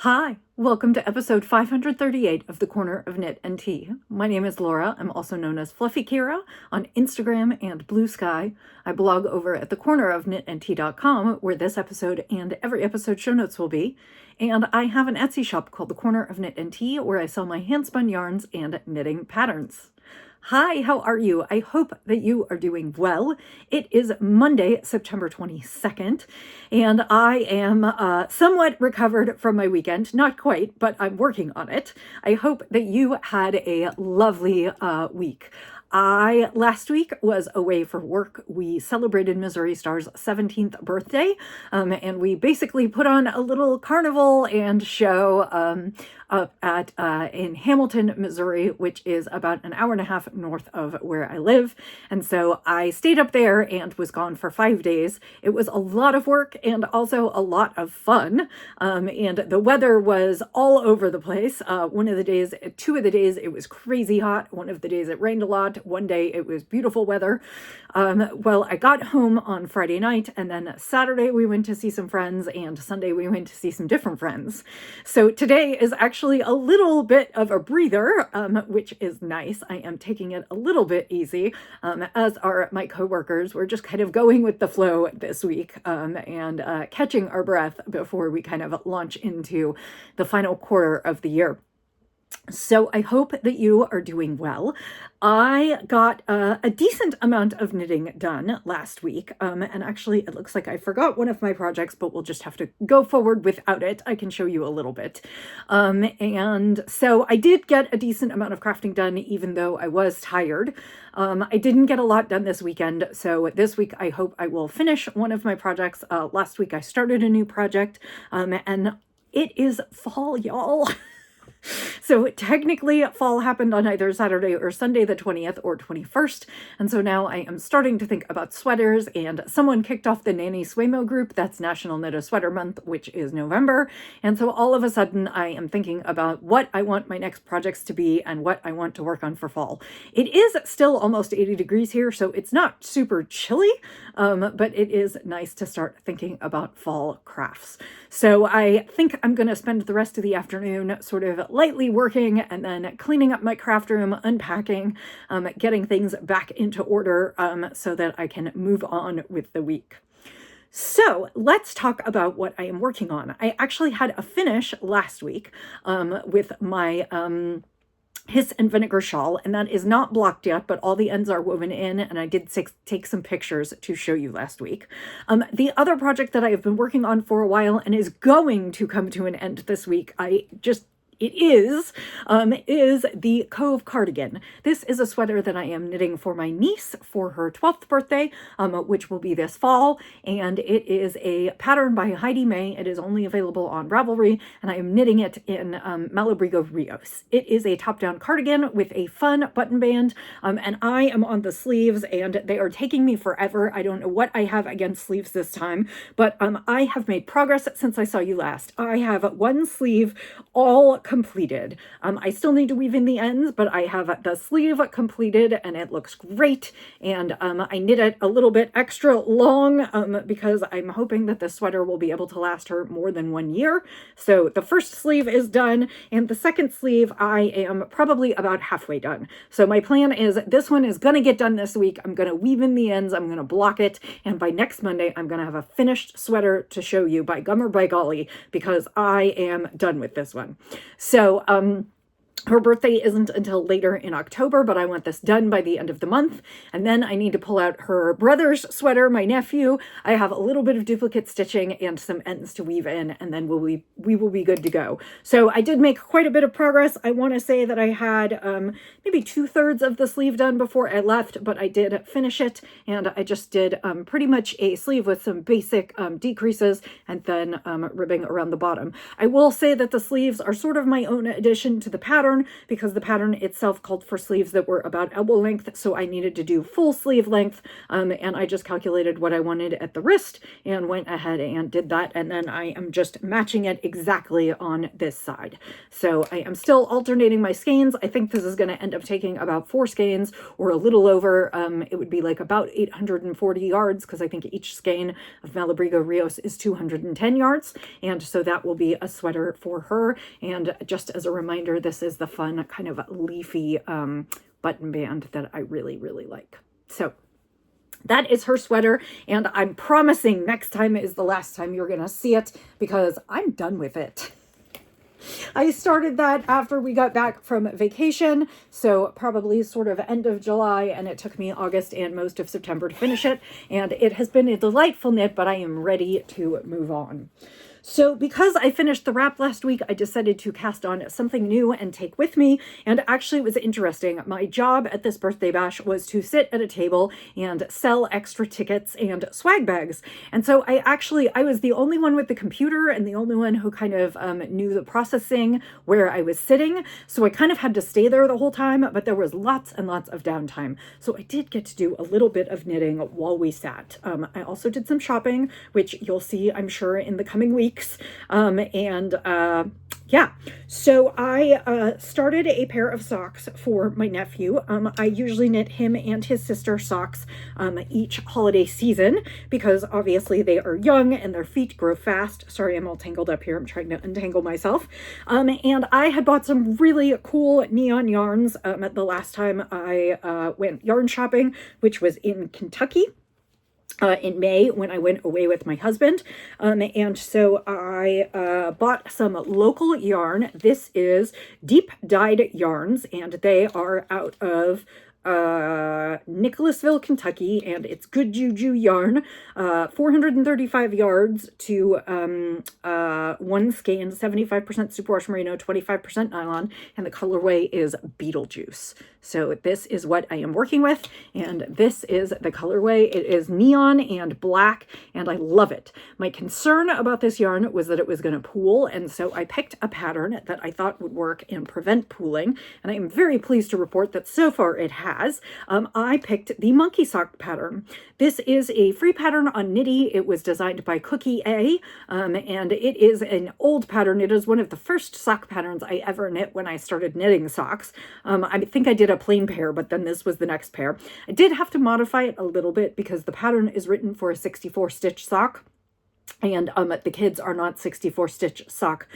Hi, welcome to episode 538 of The Corner of Knit and Tea. My name is Laura. I'm also known as Fluffy Kira on Instagram and Blue Sky. I blog over at thecornerofknitandtea.com, where this episode and every episode show notes will be. And I have an Etsy shop called The Corner of Knit and Tea, where I sell my handspun yarns and knitting patterns. Hi, how are you? I hope that you are doing well. It is Monday, September 22nd, and I am somewhat recovered from my weekend. Not quite, but I'm working on it. I hope that you had a lovely week. Last week was away for work. We celebrated Missouri Star's 17th birthday, and we basically put on a little carnival and show up at in Hamilton, Missouri, which is about an hour and a half north of where I live. And so I stayed up there and was gone for 5 days. It was a lot of work and also a lot of fun. And the weather was all over the place. One of the days, 2 of the days, it was crazy hot. One of the days it rained a lot. One day it was beautiful weather. Well, I got home on Friday night, and then Saturday we went to see some friends, and Sunday we went to see some different friends. So today is actually a little bit of a breather, which is nice. I am taking it a little bit easy, as are my coworkers. We're just kind of going with the flow this week, and catching our breath before we kind of launch into the final quarter of the year. So I hope that you are doing well. I got a decent amount of knitting done last week, and actually it looks like I forgot one of my projects, but we'll just have to go forward without it. I can show you a little bit. And so I did get a decent amount of crafting done, even though I was tired. I didn't get a lot done this weekend, so this week I hope I will finish one of my projects. Last week I started a new project, and it is fall, y'all. So technically fall happened on either Saturday or Sunday the 20th or 21st. And so now I am starting to think about sweaters, and someone kicked off the Nanny Swaymo group. That's National Knit a Sweater Month, which is November. And so all of a sudden I am thinking about what I want my next projects to be and what I want to work on for fall. It is still almost 80 degrees here, so it's not super chilly, but it is nice to start thinking about fall crafts. So I think I'm going to spend the rest of the afternoon sort of lightly working and then cleaning up my craft room, unpacking, getting things back into order, so that I can move on with the week. So let's talk about what I am working on. I actually had a finish last week with my Hiss and Vinegar shawl, and that is not blocked yet, but all the ends are woven in, and I did take some pictures to show you last week. The other project that I have been working on for a while and is going to come to an end this week, it is the Cove cardigan. This is a sweater that I am knitting for my niece for her 12th birthday, which will be this fall, and it is a pattern by Heidi May. It is only available on Ravelry, and I am knitting it in Malabrigo Rios. It is a top-down cardigan with a fun button band, and I am on the sleeves, and they are taking me forever. I don't know what I have against sleeves this time, but I have made progress since I saw you last. I have one sleeve all completed. I still need to weave in the ends, but I have the sleeve completed and it looks great. And I knit it a little bit extra long because I'm hoping that the sweater will be able to last her more than 1 year. So the first sleeve is done, and the second sleeve I am probably about halfway done. So my plan is this one is going to get done this week. I'm going to weave in the ends, I'm going to block it, and by next Monday I'm going to have a finished sweater to show you by gum or by golly, because I am done with this one. So, her birthday isn't until later in October, but I want this done by the end of the month. And then I need to pull out her brother's sweater, my nephew. I have a little bit of duplicate stitching and some ends to weave in, and then we will be good to go. So I did make quite a bit of progress. I want to say that I had maybe 2/3 of the sleeve done before I left, but I did finish it, and I just did pretty much a sleeve with some basic decreases and then ribbing around the bottom. I will say that the sleeves are sort of my own addition to the pattern. pattern because the pattern itself called for sleeves that were about elbow length, so I needed to do full sleeve length, and I just calculated what I wanted at the wrist and went ahead and did that, and then I am just matching it exactly on this side. So I am still alternating my skeins. I think this is going to end up taking about 4 skeins or a little over. It would be like about 840 yards because I think each skein of Malabrigo Rios is 210 yards, and so that will be a sweater for her. And just as a reminder, this is the fun kind of leafy button band that I really, really like. So that is her sweater, and I'm promising next time is the last time you're gonna see it because I'm done with it. I started that after we got back from vacation, so probably sort of end of July, and it took me August and most of September to finish it, and it has been a delightful knit, but I am ready to move on. So because I finished the wrap last week, I decided to cast on something new and take with me. And actually it was interesting. My job at this birthday bash was to sit at a table and sell extra tickets and swag bags. And so I was the only one with the computer and the only one who kind of knew the processing where I was sitting. So I kind of had to stay there the whole time, but there was lots and lots of downtime. So I did get to do a little bit of knitting while we sat. I also did some shopping, which you'll see, I'm sure, in the coming weeks. Yeah, so I started a pair of socks for my nephew. I usually knit him and his sister socks each holiday season because obviously they are young and their feet grow fast. Sorry, I'm all tangled up here. I'm trying to untangle myself. And I had bought some really cool neon yarns the last time I went yarn shopping, which was in Kentucky. In May when I went away with my husband. And so I bought some local yarn. This is Deep Dyed Yarns, and they are out of Nicholasville, Kentucky, and it's Good Juju yarn, 435 yards to one skein, 75% superwash merino, 25% nylon, and the colorway is Beetlejuice. So this is what I am working with, and this is the colorway. It is neon and black, and I love it. My concern about this yarn was that it was going to pool, and so I picked a pattern that I thought would work and prevent pooling, and I am very pleased to report that so far it has. I picked the monkey sock pattern. This is a free pattern on Knitty. It was designed by Cookie A, and it is an old pattern. It is one of the first sock patterns I ever knit when I started knitting socks. I think I did a plain pair, but then this was the next pair. I did have to modify it a little bit because the pattern is written for a 64 stitch sock. And the kids are not 64 stitch sock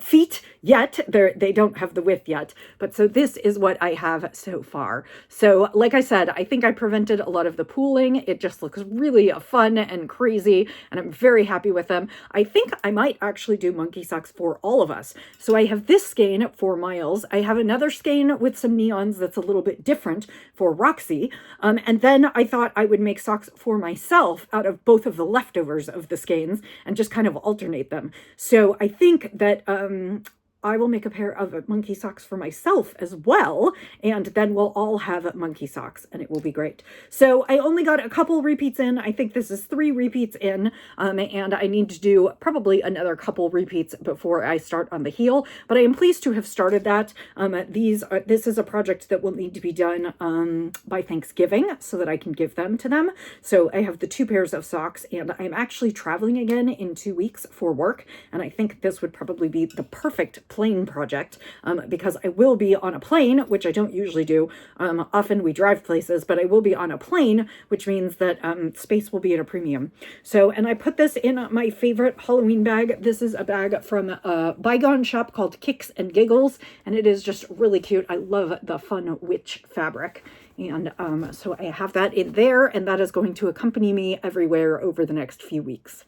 feet yet. They don't have the width yet. But so this is what I have so far. So like I said, I think I prevented a lot of the pooling. It just looks really fun and crazy, and I'm very happy with them. I think I might actually do monkey socks for all of us. So I have this skein for Miles. I have another skein with some neons that's a little bit different for Roxy. And then I thought I would make socks for myself out of both of the leftovers of the skeins and just kind of alternate them. So I think that I will make a pair of monkey socks for myself as well, and then we'll all have monkey socks, and it will be great. So I only got a couple repeats in. I think this is 3 repeats in, and I need to do probably another couple repeats before I start on the heel, but I am pleased to have started that. This is a project that will need to be done by Thanksgiving so that I can give them to them. So I have the 2 pairs of socks, and I'm actually traveling again in 2 weeks for work, and I think this would probably be the perfect plane project because I will be on a plane, which I don't usually do. Often we drive places, but I will be on a plane, which means that space will be at a premium. So, and I put this in my favorite Halloween bag. This is a bag from a bygone shop called Kicks and Giggles, and it is just really cute. I love the fun witch fabric. And so I have that in there, and that is going to accompany me everywhere over the next few weeks.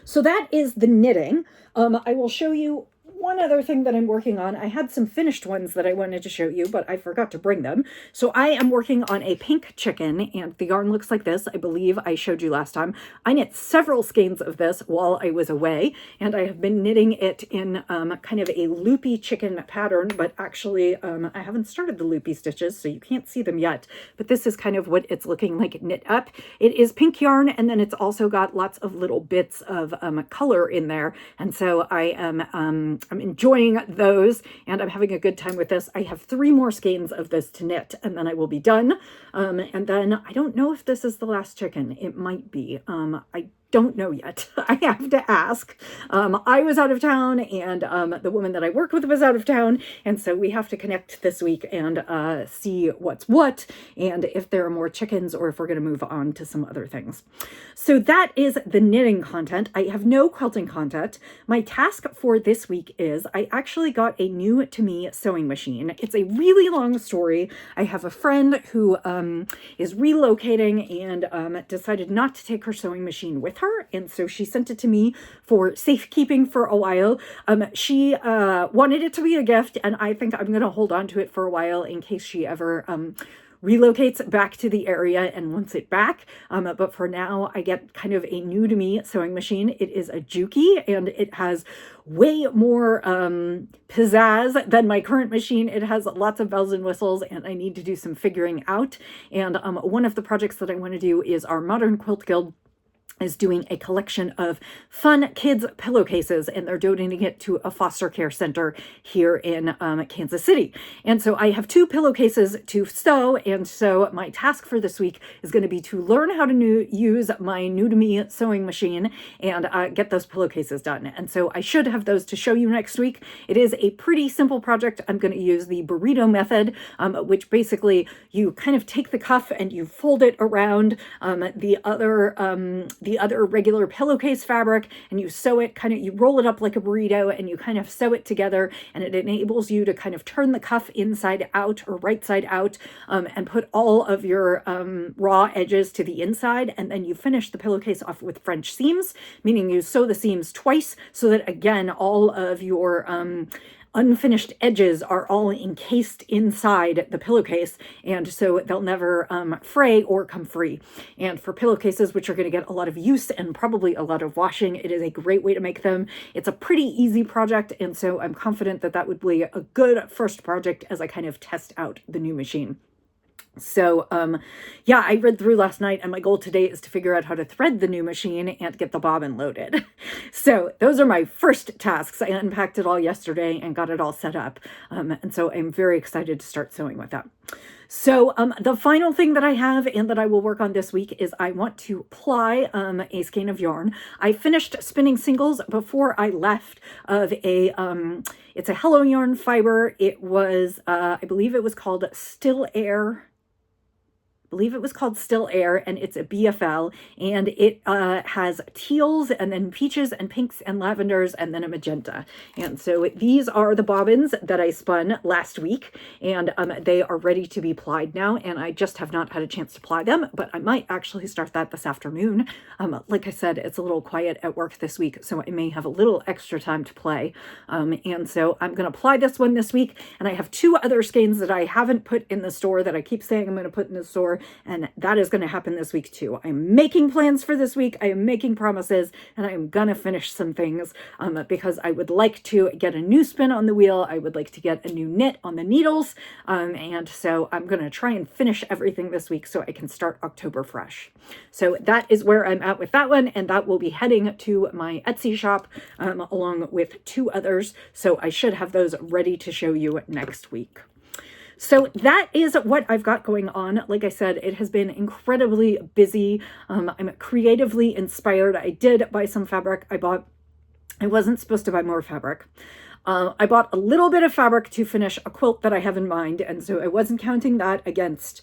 So that is the knitting. I will show you one other thing that I'm working on. I had some finished ones that I wanted to show you, but I forgot to bring them. So I am working on a pink chicken, and the yarn looks like this. I believe I showed you last time. I knit several skeins of this while I was away, and I have been knitting it in kind of a loopy chicken pattern, but actually I haven't started the loopy stitches, so you can't see them yet. But this is kind of what it's looking like knit up. It is pink yarn, and then it's also got lots of little bits of color in there, and so I'm I'm enjoying those, and I'm having a good time with this. I have 3 more skeins of this to knit, and then I will be done. And then I don't know if this is the last chicken. It might be. I don't know yet. I have to ask. I was out of town, and the woman that I work with was out of town, and so we have to connect this week and see what's what, and if there are more chickens or if we're going to move on to some other things. So that is the knitting content. I have no quilting content. My task for this week is I actually got a new to me sewing machine. It's a really long story. I have a friend who is relocating and decided not to take her sewing machine with her, and so she sent it to me for safekeeping for a while. She wanted it to be a gift, and I think I'm going to hold on to it for a while in case she ever relocates back to the area and wants it back. But for now, I get kind of a new to me sewing machine. It is a Juki, and it has way more pizzazz than my current machine. It has lots of bells and whistles, and I need to do some figuring out. And one of the projects that I want to do is our Modern Quilt Guild is doing a collection of fun kids pillowcases, and they're donating it to a foster care center here in Kansas City. And so I have 2 pillowcases to sew, and so my task for this week is going to be to learn how to use my new to me sewing machine and get those pillowcases done. And so I should have those to show you next week. It is a pretty simple project. I'm going to use the burrito method, which basically you kind of take the cuff and you fold it around the other regular pillowcase fabric, and you sew it, you roll it up like a burrito, and you kind of sew it together, and it enables you to kind of turn the cuff inside out or right side out, and put all of your raw edges to the inside, and then you finish the pillowcase off with French seams, meaning you sew the seams twice so that, again, all of your unfinished edges are all encased inside the pillowcase, and so they'll never fray or come free. And for pillowcases, which are going to get a lot of use and probably a lot of washing, it is a great way to make them. It's a pretty easy project, and so I'm confident that that would be a good first project as I kind of test out the new machine. So, yeah, I read through last night, and my goal today is to figure out how to thread the new machine and get the bobbin loaded. So those are my first tasks. I unpacked it all yesterday and got it all set up. And so I'm very excited to start sewing with that. So the final thing that I have and that I will work on this week is I want to ply a skein of yarn. I finished spinning singles before I left of it's a Hello Yarn fiber. It was, I believe it was called Still Air. And it's a BFL, and it has teals and then peaches and pinks and lavenders and then a magenta. And so these are the bobbins that I spun last week, and they are ready to be plied now, and I just have not had a chance to ply them, but I might actually start that this afternoon. Like I said, it's a little quiet at work this week, so I may have a little extra time to play. And so I'm going to ply this one this week, and I have 2 other skeins that I haven't put in the store that I keep saying I'm going to put in the store, and that is going to happen this week too. I'm making plans for this week. I am making promises, and I am going to finish some things because I would like to get a new spin on the wheel. I would like to get a new knit on the needles. And so I'm going to try and finish everything this week so I can start October fresh. So that is where I'm at with that one. And that will be heading to my Etsy shop along with 2 others. So I should have those ready to show you next week. So that is what I've got going on. Like I said, it has been incredibly busy. I'm creatively inspired. I did buy some fabric. I wasn't supposed to buy more fabric. I bought a little bit of fabric to finish a quilt that I have in mind, and so I wasn't counting that against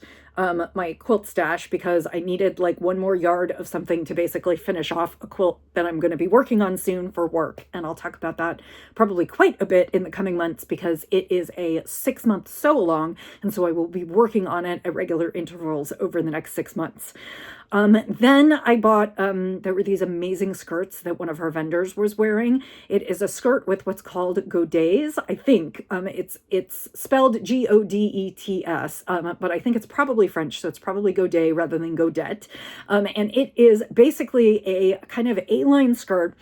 my quilt stash because I needed like 1 more yard of something to basically finish off a quilt that I'm going to be working on soon for work. And I'll talk about that probably quite a bit in the coming months because it is a 6-month sew along, and so I will be working on it at regular intervals over the next 6 months. Then I bought, there were these amazing skirts that one of our vendors was wearing. It is a skirt with what's called godets. I think it's spelled Godets, but I think it's probably French, so it's probably godet rather than godette. And it is basically a kind of A-line skirt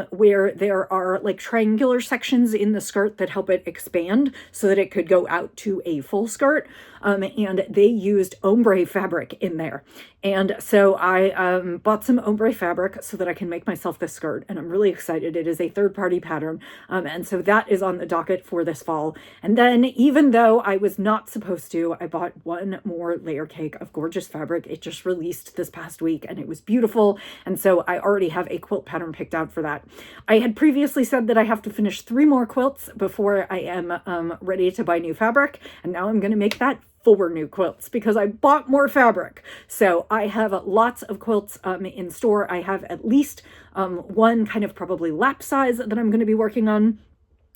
where there are like triangular sections in the skirt that help it expand so that it could go out to a full skirt. And they used ombre fabric in there. And so I bought some ombre fabric so that I can make myself this skirt, and I'm really excited. It is a third-party pattern, and so that is on the docket for this fall. And then, even though I was not supposed to, I bought one more layer cake of gorgeous fabric. It just released this past week, and it was beautiful, and so I already have a quilt pattern picked out for that. I had previously said that I have to finish 3 more quilts before I am ready to buy new fabric, and now I'm going to make that 4 new quilts because I bought more fabric. So I have lots of quilts in store. I have at least one kind of probably lap size that I'm going to be working on.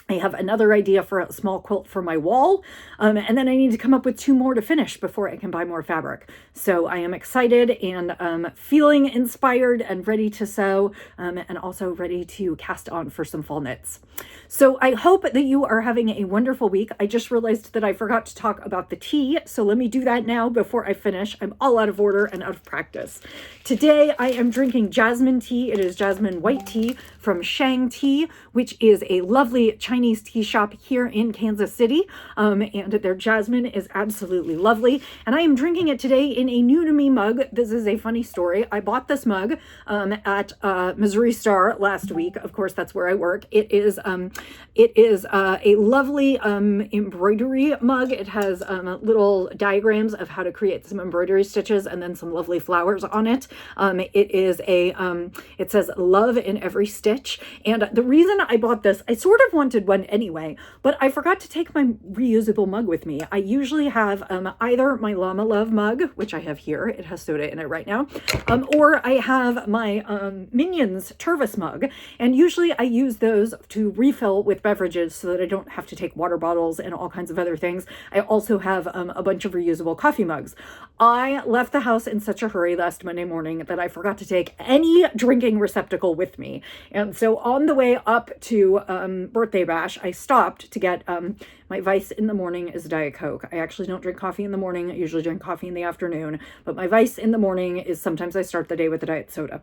I have another idea for a small quilt for my wall, and then I need to come up with 2 more to finish before I can buy more fabric. So I am excited and feeling inspired and ready to sew, and also ready to cast on for some fall knits. So I hope that you are having a wonderful week. I just realized that I forgot to talk about the tea, so let me do that now before I finish. I'm all out of order and out of practice. Today I am drinking jasmine tea. It is jasmine white tea from Shang Tea, which is a lovely Chinese tea shop here in Kansas City, and their jasmine is absolutely lovely. And I am drinking it today in a new to me mug. This is a funny story. I bought this mug at Missouri Star last week. Of course, that's where I work. It is a lovely embroidery mug. It has little diagrams of how to create some embroidery stitches and then some lovely flowers on it. It says love in every stitch. And the reason I bought this, I sort of wanted one anyway, but I forgot to take my reusable mug with me. I usually have either my Llama Love mug, which I have here, it has soda in it right now, or I have my Minions Tervis mug, and usually I use those to refill with beverages so that I don't have to take water bottles and all kinds of other things. I also have a bunch of reusable coffee mugs. I left the house in such a hurry last Monday morning that I forgot to take any drinking receptacle with me. And so on the way up to Birthday Bash, I stopped to get my vice in the morning is Diet Coke. I actually don't drink coffee in the morning. I usually drink coffee in the afternoon. But my vice in the morning is sometimes I start the day with a diet soda.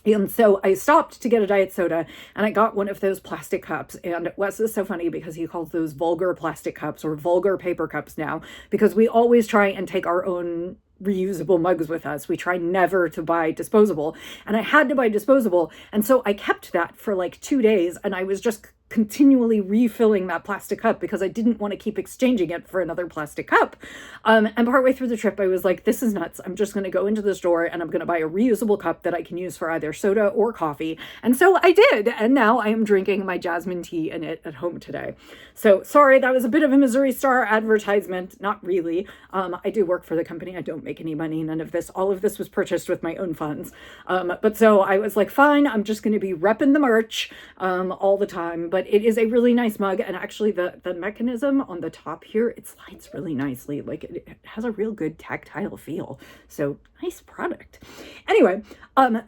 And so I stopped to get a diet soda, and I got one of those plastic cups. And Wes is so funny because he calls those vulgar plastic cups or vulgar paper cups now, because we always try and take our own reusable mugs with us. We try never to buy disposable, and I had to buy disposable. And so I kept that for like 2 days, and I was just continually refilling that plastic cup because I didn't want to keep exchanging it for another plastic cup. And partway through the trip, I was like, this is nuts. I'm just going to go into the store and I'm going to buy a reusable cup that I can use for either soda or coffee. And so I did. And now I am drinking my jasmine tea in it at home today. So sorry, that was a bit of a Missouri Star advertisement. Not really. I do work for the company. I don't make any money. None of this. All of this was purchased with my own funds. But so I was like, fine, I'm just going to be repping the merch all the time. But it is a really nice mug, and actually the mechanism on the top here, it slides really nicely. Like it has a real good tactile feel. So nice product. Anyway,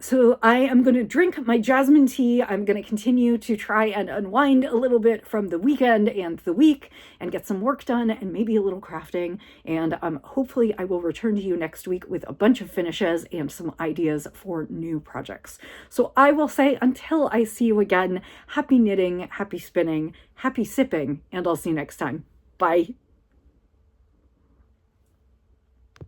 so I am going to drink my jasmine tea. I'm going to continue to try and unwind a little bit from the weekend and the week and get some work done and maybe a little crafting. And hopefully I will return to you next week with a bunch of finishes and some ideas for new projects. So I will say until I see you again, happy knitting, happy spinning, happy sipping, and I'll see you next time. Bye.